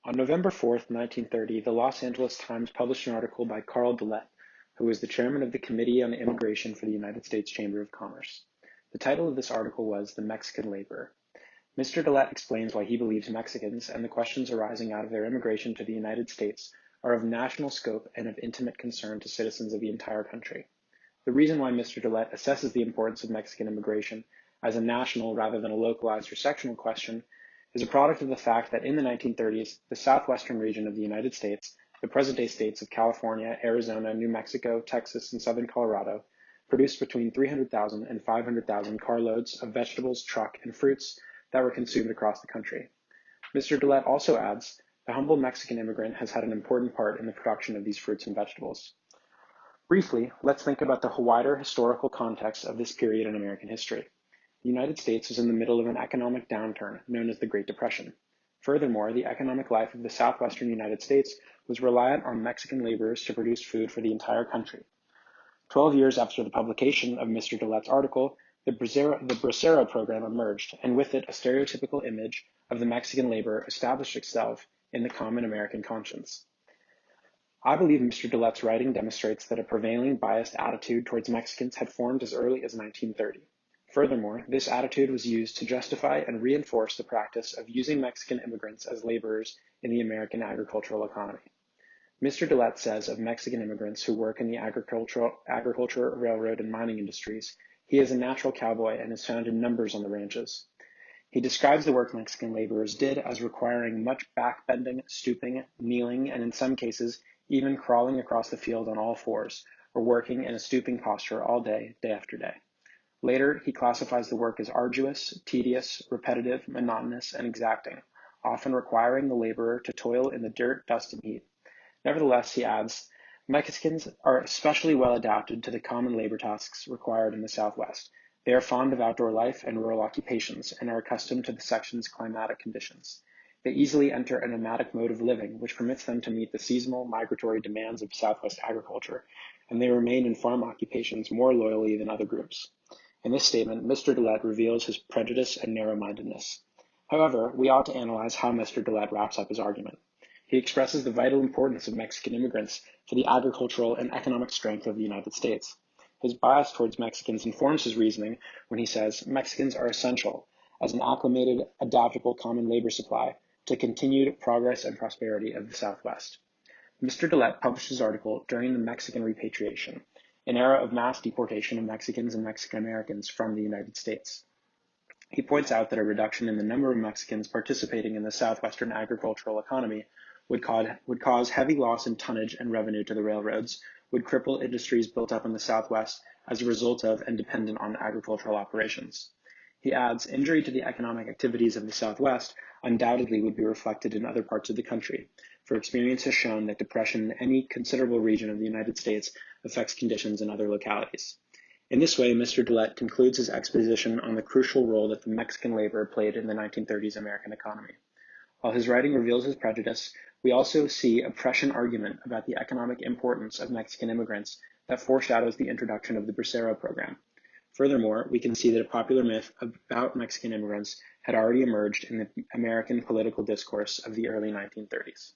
On November 4th, 1930, the Los Angeles Times published an article by Karl De Laittre, who was the chairman of the Committee on Immigration for the United States Chamber of Commerce. The title of this article was "The Mexican Laborer." Mr. De Laittre explains why he believes Mexicans and the questions arising out of their immigration to the United States are of national scope and of intimate concern to citizens of the entire country. The reason why Mr. De Laittre assesses the importance of Mexican immigration as a national rather than a localized or sectional question is a product of the fact that in the 1930s, the southwestern region of the United States, the present-day states of California, Arizona, New Mexico, Texas, and southern Colorado, produced between 300,000 and 500,000 carloads of vegetables, truck, and fruits that were consumed across the country. Mr. De Laittre also adds, the humble Mexican immigrant has had an important part in the production of these fruits and vegetables. Briefly, let's think about the wider historical context of this period in American history. The United States was in the middle of an economic downturn known as the Great Depression. Furthermore, the economic life of the southwestern United States was reliant on Mexican laborers to produce food for the entire country. 12 years after the publication of Mr. De Laitre's article, the Bracero program emerged, and with it a stereotypical image of the Mexican laborer established itself in the common American conscience. I believe Mr. De Laitre's writing demonstrates that a prevailing biased attitude towards Mexicans had formed as early as 1930. Furthermore, this attitude was used to justify and reinforce the practice of using Mexican immigrants as laborers in the American agricultural economy. Mr. De Laittre says of Mexican immigrants who work in the agriculture, railroad, and mining industries, he is a natural cowboy and is found in numbers on the ranches. He describes the work Mexican laborers did as requiring much backbending, stooping, kneeling, and in some cases, even crawling across the field on all fours, or working in a stooping posture all day, day after day. Later, he classifies the work as arduous, tedious, repetitive, monotonous, and exacting, often requiring the laborer to toil in the dirt, dust, and heat. Nevertheless, he adds, Mexicans are especially well adapted to the common labor tasks required in the Southwest. They are fond of outdoor life and rural occupations and are accustomed to the section's climatic conditions. They easily enter a nomadic mode of living, which permits them to meet the seasonal migratory demands of Southwest agriculture, and they remain in farm occupations more loyally than other groups. In this statement, Mr. De Laittre reveals his prejudice and narrow-mindedness. However, we ought to analyze how Mr. De Laittre wraps up his argument. He expresses the vital importance of Mexican immigrants for the agricultural and economic strength of the United States. His bias towards Mexicans informs his reasoning when he says Mexicans are essential as an acclimated, adaptable common labor supply to continued progress and prosperity of the Southwest. Mr. De Laittre published his article during the Mexican repatriation, an era of mass deportation of Mexicans and Mexican Americans from the United States. He points out that a reduction in the number of Mexicans participating in the southwestern agricultural economy would cause heavy loss in tonnage and revenue to the railroads, would cripple industries built up in the Southwest as a result of and dependent on agricultural operations. He adds, injury to the economic activities of the Southwest undoubtedly would be reflected in other parts of the country, for experience has shown that depression in any considerable region of the United States affects conditions in other localities. In this way, Mr. De Laittre concludes his exposition on the crucial role that the Mexican labor played in the 1930s American economy. While his writing reveals his prejudice, we also see a prescient argument about the economic importance of Mexican immigrants that foreshadows the introduction of the Bracero program. Furthermore, we can see that a popular myth about Mexican immigrants had already emerged in the American political discourse of the early 1930s.